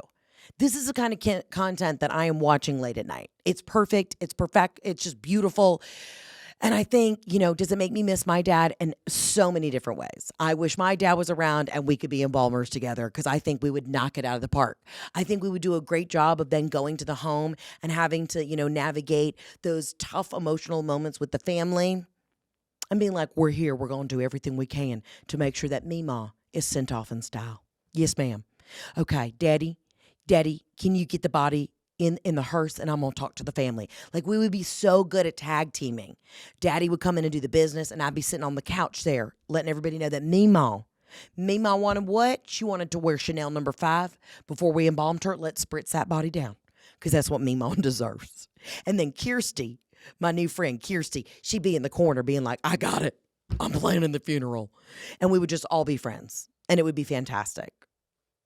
This is the kind of content that I am watching late at night. It's perfect. It's perfect. It's just beautiful. And I think, does it make me miss my dad in so many different ways? I wish my dad was around and we could be in Balmer's together because I think we would knock it out of the park. I think we would do a great job of then going to the home and having to, navigate those tough emotional moments with the family and being like, we're here. We're going to do everything we can to make sure that Mima is sent off in style. Yes, ma'am. Okay, Daddy, can you get the body in the hearse and I'm going to talk to the family. Like we would be so good at tag teaming. Daddy would come in and do the business and I'd be sitting on the couch there letting everybody know that Mima wanted what? She wanted to wear Chanel number 5 before we embalmed her. Let's spritz that body down because that's what Mima deserves. And then Kirsty, my new friend Kirsty, she'd be in the corner being like, I got it. I'm planning the funeral. And we would just all be friends and it would be fantastic.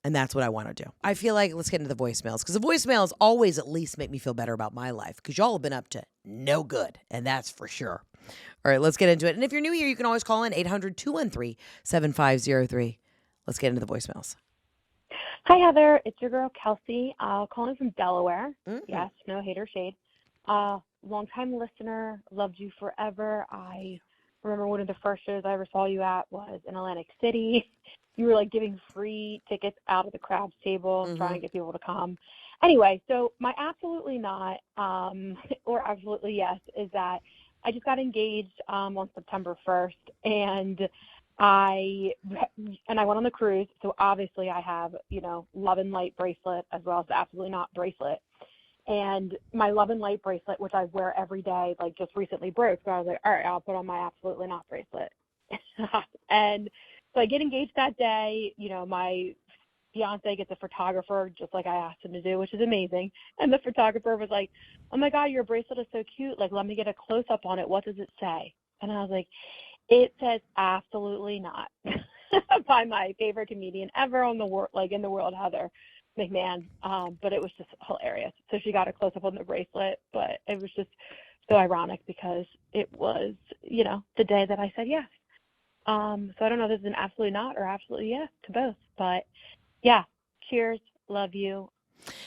And that's what I want to do. I feel like let's get into the voicemails because the voicemails always at least make me feel better about my life because y'all have been up to no good. And that's for sure. All right, let's get into it. And if you're new here, you can always call in 800-213-7503. Let's get into the voicemails. Hi, Heather. It's your girl, Kelsey, calling from Delaware. Mm-hmm. Yes, no hate or shade. Longtime listener, loved you forever. I remember one of the first shows I ever saw you at was in Atlantic City. You were like giving free tickets out of the crabs table, trying to get people to come. Anyway, so my absolutely not, or absolutely yes, is that I just got engaged on September 1st, and I went on the cruise. So obviously I have, Love and Light bracelet as well as the Absolutely Not bracelet. And my Love and Light bracelet, which I wear every day, like just recently broke. So I was like, all right, I'll put on my Absolutely Not bracelet. And so I get engaged that day. My fiance gets a photographer just like I asked him to do, which is amazing. And the photographer was like, oh my God, your bracelet is so cute. Like, let me get a close up on it. What does it say? And I was like, it says Absolutely Not by my favorite comedian ever in the world, Heather McMahan. But it was just hilarious. So she got a close up on the bracelet, but it was just so ironic because it was, the day that I said yes. So I don't know if this is an absolutely not or absolutely yes to both, but yeah, cheers. Love you.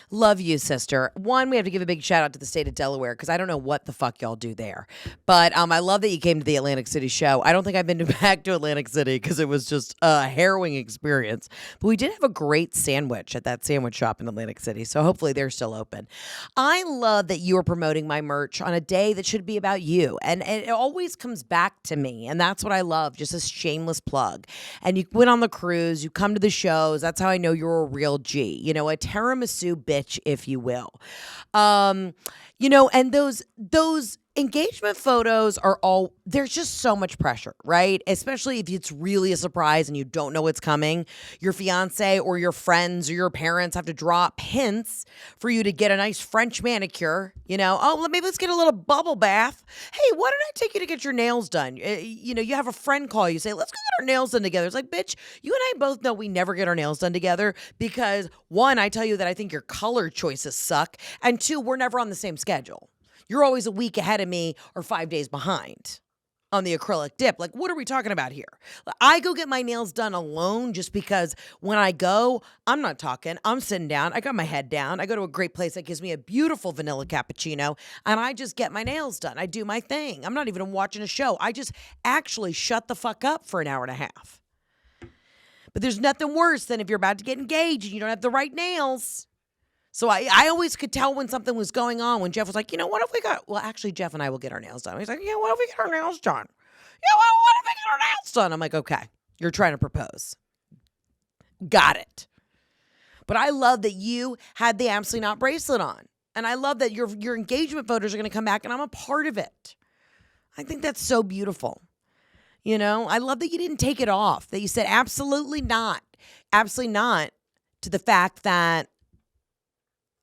Love you, sister. One, we have to give a big shout out to the state of Delaware because I don't know what the fuck y'all do there. But I love that you came to the Atlantic City show. I don't think I've been back to Atlantic City because it was just a harrowing experience. But we did have a great sandwich at that sandwich shop in Atlantic City. So hopefully they're still open. I love that you are promoting my merch on a day that should be about you. And it always comes back to me. And that's what I love, just a shameless plug. And you went on the cruise, you come to the shows. That's how I know you're a real G. A tiramisu bitch, if you will. And those engagement photos are there's just so much pressure, right? Especially if it's really a surprise and you don't know what's coming. Your fiance or your friends or your parents have to drop hints for you to get a nice French manicure. Maybe let's get a little bubble bath. Hey, why don't I take you to get your nails done? You have a friend call you, say, let's go get our nails done together. It's like, bitch, you and I both know we never get our nails done together because 1, I tell you that I think your color choices suck. And 2, we're never on the same schedule. You're always a week ahead of me or 5 days behind on the acrylic dip. Like, what are we talking about here? I go get my nails done alone just because when I go, I'm not talking. I'm sitting down. I got my head down. I go to a great place that gives me a beautiful vanilla cappuccino, and I just get my nails done. I do my thing. I'm not even watching a show. I just actually shut the fuck up for an hour and a half. But there's nothing worse than if you're about to get engaged and you don't have the right nails. So I always could tell when something was going on when Jeff was like, what if we actually, Jeff and I will get our nails done. He's like, what if we get our nails done? What if we get our nails done? I'm like, okay, you're trying to propose. Got it. But I love that you had the Absolutely Not bracelet on. And I love that your engagement photos are going to come back and I'm a part of it. I think that's so beautiful. I love that you didn't take it off, that you said absolutely not to the fact that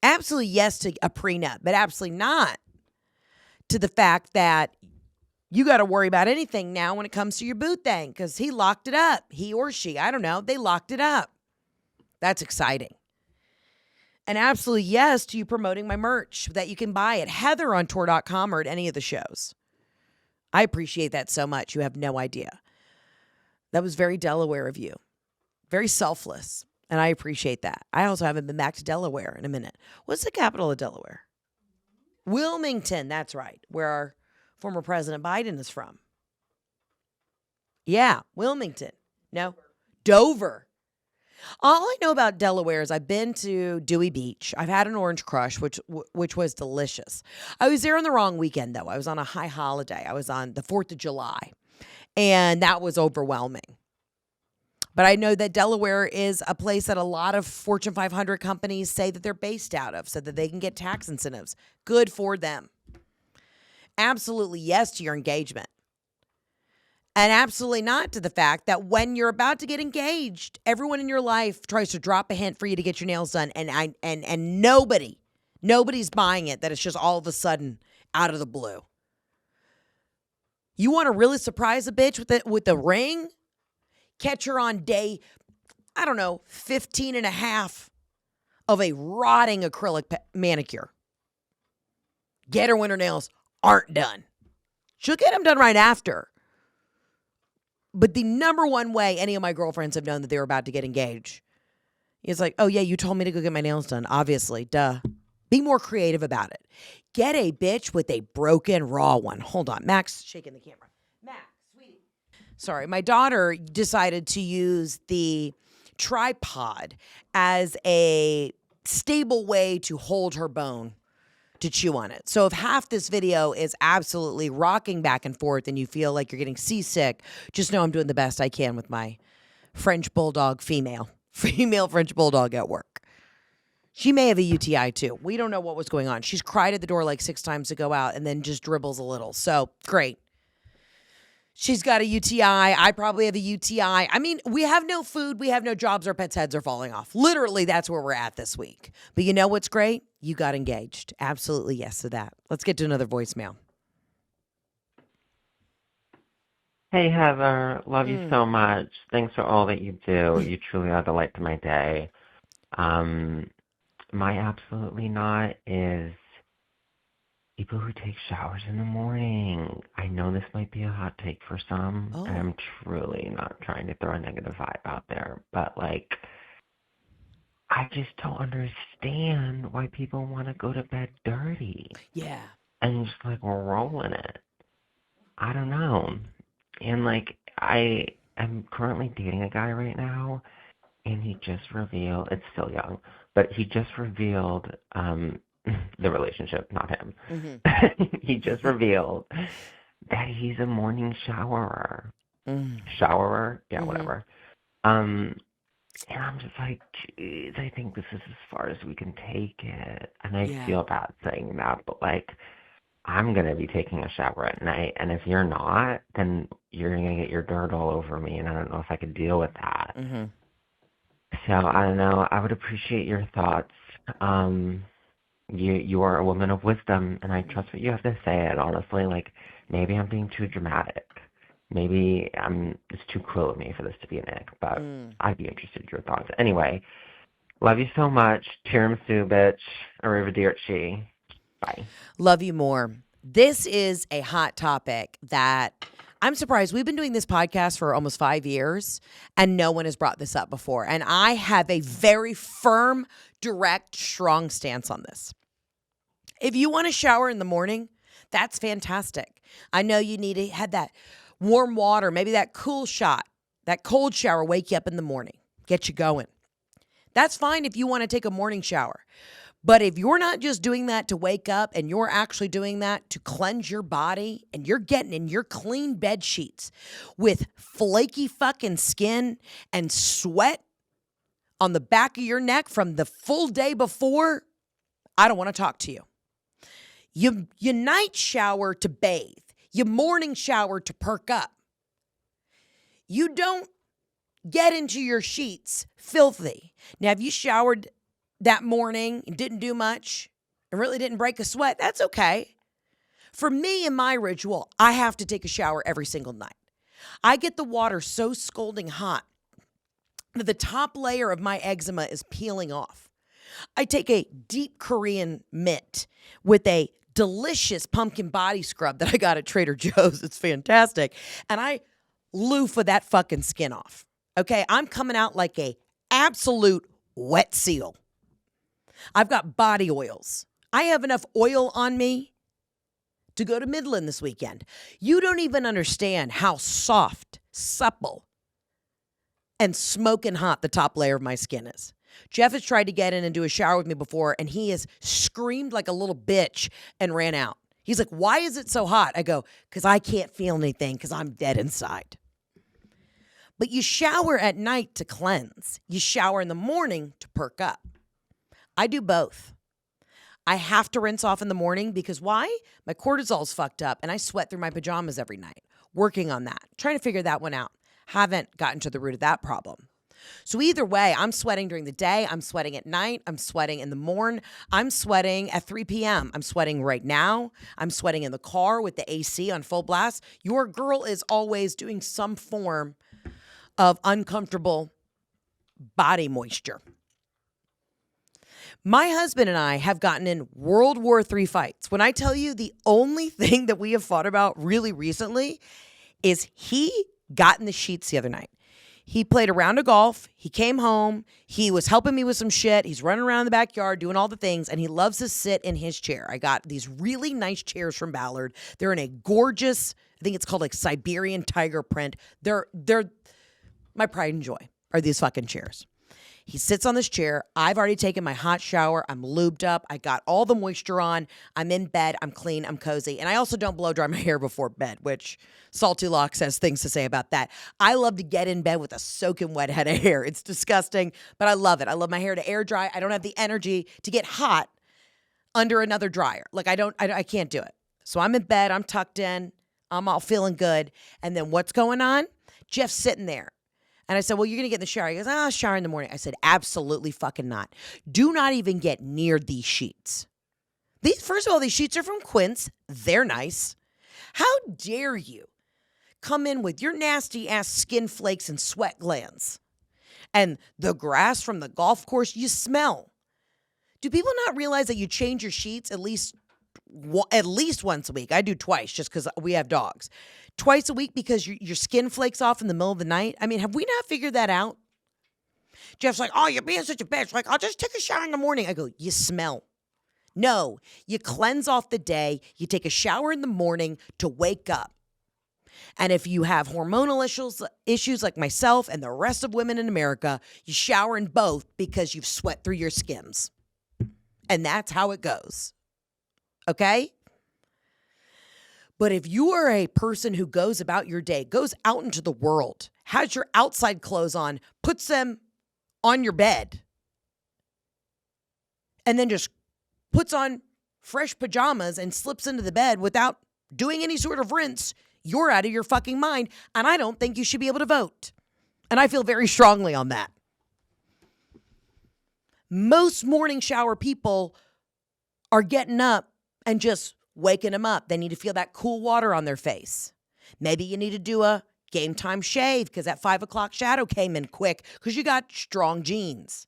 absolutely yes to a prenup, but absolutely not to the fact that you got to worry about anything now when it comes to your boo thing because he locked it up. He or she, I don't know, they locked it up. That's exciting. And absolutely yes to you promoting my merch that you can buy at heatherontour.com or at any of the shows. I appreciate that so much. You have no idea. That was very Delaware of you. Very selfless. And I appreciate that. I also haven't been back to Delaware in a minute. What's the capital of Delaware? Wilmington. That's right. Where our former President Biden is from. Yeah, Wilmington. No, Dover. All I know about Delaware is I've been to Dewey Beach. I've had an Orange Crush, which was delicious. I was there on the wrong weekend, though. I was on a high holiday. I was on the 4th of July, and that was overwhelming. But I know that Delaware is a place that a lot of Fortune 500 companies say that they're based out of so that they can get tax incentives. Good for them. Absolutely yes to your engagement. And absolutely not to the fact that when you're about to get engaged, everyone in your life tries to drop a hint for you to get your nails done, and nobody's buying it, that it's just all of a sudden out of the blue. You want to really surprise a bitch with the ring? Catch her on day, 15 and a half of a rotting acrylic manicure. Get her when her nails aren't done. She'll get them done right after. But the number one way any of my girlfriends have known that they were about to get engaged is like, oh, yeah, you told me to go get my nails done. Obviously, duh. Be more creative about it. Get a bitch with a broken, raw one. Hold on. Max shaking the camera. Max, sweetie. Sorry, my daughter decided to use the tripod as a stable way to hold her bone to chew on it. So if half this video is absolutely rocking back and forth and you feel like you're getting seasick, just know I'm doing the best I can with my French bulldog female French bulldog at work. She may have a UTI too. We don't know what was going on. She's cried at the door like 6 times to go out and then just dribbles a little. So great. She's got a UTI. I probably have a UTI. I mean, we have no food. We have no jobs. Our pets' heads are falling off. Literally, that's where we're at this week. But you know what's great? You got engaged. Absolutely yes to that. Let's get to another voicemail. Hey, Heather. Love you so much. Thanks for all that you do. You truly are the light to my day. My absolutely not is people who take showers in the morning. I know this might be a hot take for some, and I'm truly not trying to throw a negative vibe out there, but like, I just don't understand why people want to go to bed dirty. Yeah. And just like roll in it. I don't know. And like, I am currently dating a guy right now, and he just revealed, it's still young, but he just revealed the relationship, not him. Mm-hmm. He just revealed that he's a morning showerer. Showerer? Yeah, whatever. And I'm just like, geez, I think this is as far as we can take it. And I feel bad saying that, but like, I'm going to be taking a shower at night. And if you're not, then you're going to get your dirt all over me. And I don't know if I could deal with that. Mm-hmm. So I don't know. I would appreciate your thoughts. You are a woman of wisdom, and I trust what you have to say. And honestly, like, maybe I'm being too dramatic. Maybe it's too cruel of me for this to be an ick, but I'd be interested in your thoughts. Anyway, love you so much. Tiramisu, bitch. Arrivederci. Bye. Love you more. This is a hot topic that I'm surprised. We've been doing this podcast for almost 5 years, and no one has brought this up before. And I have a very firm, direct, strong stance on this. If you want to shower in the morning, that's fantastic. I know you need to have that warm water, maybe that cool shot, that cold shower, wake you up in the morning, get you going. That's fine if you want to take a morning shower. But if you're not just doing that to wake up and you're actually doing that to cleanse your body and you're getting in your clean bed sheets with flaky fucking skin and sweat on the back of your neck from the full day before, I don't want to talk to you. You night shower to bathe. You morning shower to perk up. You don't get into your sheets filthy. Now, if you showered that morning and didn't do much and really didn't break a sweat, that's okay. For me and my ritual, I have to take a shower every single night. I get the water so scalding hot that the top layer of my eczema is peeling off. I take a deep Korean mitt with a delicious pumpkin body scrub that I got at Trader Joe's. It's fantastic. And I loofah that fucking skin off. Okay, I'm coming out like a absolute wet seal. I've got body oils. I have enough oil on me to go to Midland this weekend. You don't even understand how soft, supple, and smoking hot the top layer of my skin is. Jeff has tried to get in and do a shower with me before, and he has screamed like a little bitch and ran out. He's like, why is it so hot? I go, because I can't feel anything because I'm dead inside. But you shower at night to cleanse. You shower in the morning to perk up. I do both. I have to rinse off in the morning because why? My cortisol's fucked up and I sweat through my pajamas every night. Working on that. Trying to figure that one out. Haven't gotten to the root of that problem. So either way, I'm sweating during the day. I'm sweating at night. I'm sweating in the morn. I'm sweating at 3 p.m. I'm sweating right now. I'm sweating in the car with the AC on full blast. Your girl is always doing some form of uncomfortable body moisture. My husband and I have gotten in World War III fights. When I tell you the only thing that we have fought about really recently is he got in the sheets the other night. He played a round of golf. He came home. He was helping me with some shit. He's running around in the backyard doing all the things, and he loves to sit in his chair. I got these really nice chairs from Ballard. They're in a gorgeous, I think it's called like Siberian tiger print. They're my pride and joy are these fucking chairs. He sits on this chair. I've already taken my hot shower. I'm lubed up. I got all the moisture on. I'm in bed. I'm clean. I'm cozy. And I also don't blow dry my hair before bed, which Salty Locks has things to say about that. I love to get in bed with a soaking wet head of hair. It's disgusting, but I love it. I love my hair to air dry. I don't have the energy to get hot under another dryer. Like I can't do it. So I'm in bed. I'm tucked in. I'm all feeling good. And then what's going on? Jeff's sitting there. And I said, well, you're going to get in the shower. He goes, I'll shower in the morning. I said, absolutely fucking not. Do not even get near these sheets. First of all, these sheets are from Quince. They're nice. How dare you come in with your nasty ass skin flakes and sweat glands and the grass from the golf course you smell? Do people not realize that you change your sheets at least once a week? I do twice just because we have dogs. Twice a week because your skin flakes off in the middle of the night. I mean, have we not figured that out? Jeff's like, oh, you're being such a bitch. Like, I'll just take a shower in the morning. I go, you smell. No, you cleanse off the day. You take a shower in the morning to wake up. And if you have hormonal issues like myself and the rest of women in America, you shower in both because you've sweat through your skims. And that's how it goes. Okay? But if you are a person who goes about your day, goes out into the world, has your outside clothes on, puts them on your bed, and then just puts on fresh pajamas and slips into the bed without doing any sort of rinse, you're out of your fucking mind, and I don't think you should be able to vote. And I feel very strongly on that. Most morning shower people are getting up and just waking them up. They need to feel that cool water on their face. Maybe you need to do a game time shave because that 5 o'clock shadow came in quick because you got strong genes.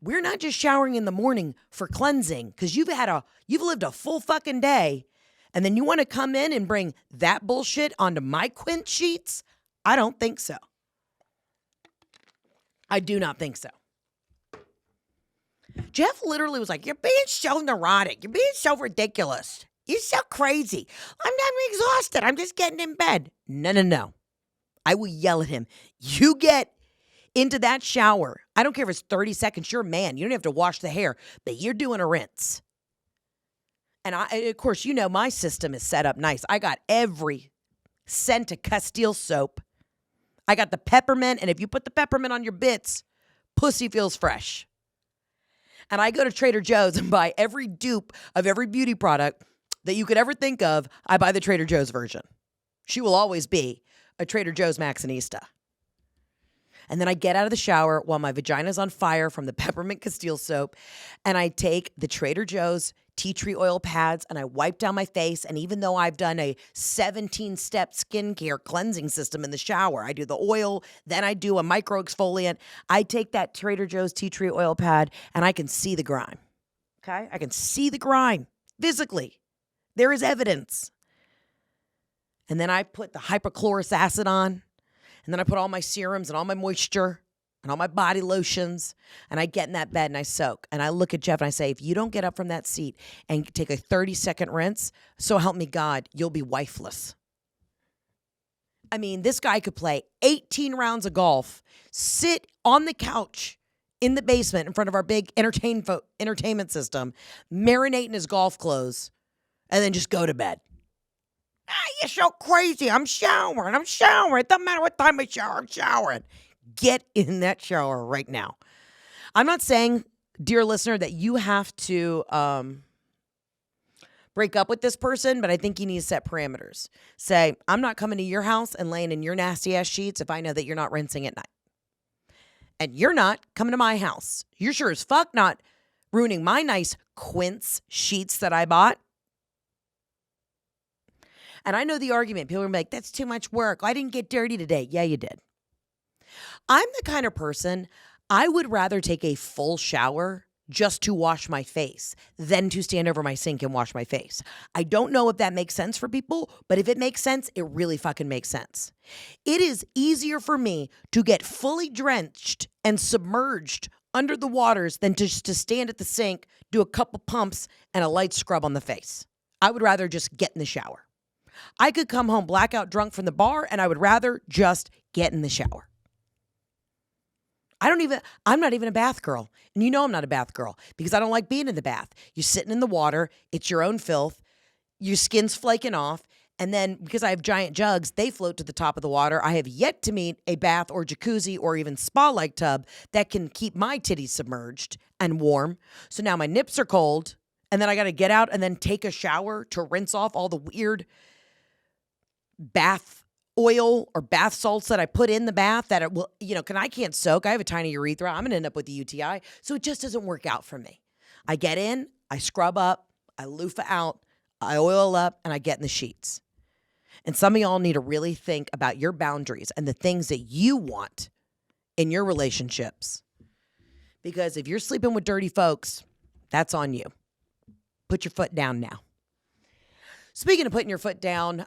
We're not just showering in the morning for cleansing because you've lived a full fucking day and then you want to come in and bring that bullshit onto my Quint sheets? I don't think so. I do not think so. Jeff literally was like, you're being so neurotic. You're being so ridiculous. You're so crazy. I'm exhausted. I'm just getting in bed. No. I will yell at him. You get into that shower. I don't care if it's 30 seconds. You're a man. You don't have to wash the hair, but you're doing a rinse. And of course, you know my system is set up nice. I got every scent of Castile soap. I got the peppermint, and if you put the peppermint on your bits, pussy feels fresh. And I go to Trader Joe's and buy every dupe of every beauty product that you could ever think of. I buy the Trader Joe's version. She will always be a Trader Joe's Maxinista. And then I get out of the shower while my vagina's on fire from the peppermint Castile soap. And I take the Trader Joe's tea tree oil pads and I wipe down my face. And even though I've done a 17-step skincare cleansing system in the shower, I do the oil, then I do a micro exfoliant. I take that Trader Joe's tea tree oil pad and I can see the grime. Okay? I can see the grime physically. There is evidence. And then I put the hypochlorous acid on. And then I put all my serums and all my moisture. and all my body lotions, and I get in that bed and I soak. And I look at Jeff and I say, if you don't get up from that seat and take a 30-second rinse, so help me God, you'll be wifeless. I mean, this guy could play 18 rounds of golf, sit on the couch in the basement in front of our big entertainment system, marinate in his golf clothes, and then just go to bed. You're so crazy. I'm showering. It doesn't matter what time I shower. I'm showering. Get in that shower right now. I'm not saying, dear listener, that you have to break up with this person, but I think you need to set parameters. Say, I'm not coming to your house and laying in your nasty ass sheets if I know that you're not rinsing at night. And you're not coming to my house. You're sure as fuck not ruining my nice quince sheets that I bought. And I know the argument. People are like, that's too much work. I didn't get dirty today. Yeah, you did. I'm the kind of person, I would rather take a full shower just to wash my face than to stand over my sink and wash my face. I don't know if that makes sense for people, but if it makes sense, it really fucking makes sense. It is easier for me to get fully drenched and submerged under the waters than just to stand at the sink, do a couple pumps, and a light scrub on the face. I would rather just get in the shower. I could come home blackout drunk from the bar, and I would rather just get in the shower. I'm not even a bath girl. And you know I'm not a bath girl because I don't like being in the bath. You're sitting in the water. It's your own filth. Your skin's flaking off. And then because I have giant jugs, they float to the top of the water. I have yet to meet a bath or jacuzzi or even spa-like tub that can keep my titties submerged and warm. So now my nips are cold. And then I got to get out and then take a shower to rinse off all the weird bath oil or bath salts that I put in the bath that it will, I can't soak. I have a tiny urethra. I'm going to end up with a UTI. So it just doesn't work out for me. I get in, I scrub up, I loofah out, I oil up, and I get in the sheets. And some of y'all need to really think about your boundaries and the things that you want in your relationships. Because if you're sleeping with dirty folks, that's on you. Put your foot down now. Speaking of putting your foot down,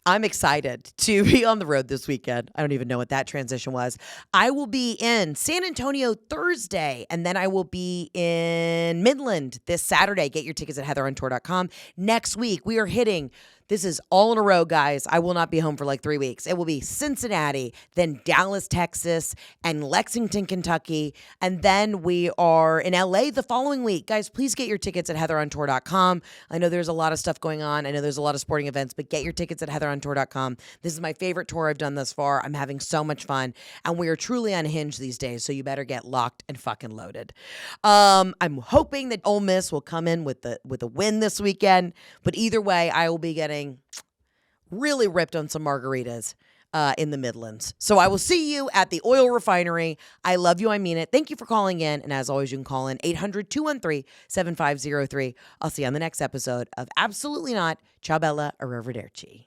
I'm excited to be on the road this weekend. I don't even know what that transition was. I will be in San Antonio Thursday, and then I will be in Midland this Saturday. Get your tickets at heatherontour.com. Next week, we are hitting, this is all in a row, guys. I will not be home for like 3 weeks. It will be Cincinnati, then Dallas, Texas, and Lexington, Kentucky. And then we are in LA the following week. Guys, please get your tickets at heatherontour.com. I know there's a lot of stuff going on. I know there's a lot of sporting events, but get your tickets at heatherontour.com. This is my favorite tour I've done thus far. I'm having so much fun, and we are truly unhinged these days, so you better get locked and fucking loaded. I'm hoping that Ole Miss will come in with a win this weekend, but either way, I will be getting really ripped on some margaritas in the Midlands. So I will see you at the oil refinery. I love you. I mean it. Thank you for calling in. And as always, you can call in 800-213-7503. I'll see you on the next episode of Absolutely Not. Ciao Bella, arrivederci.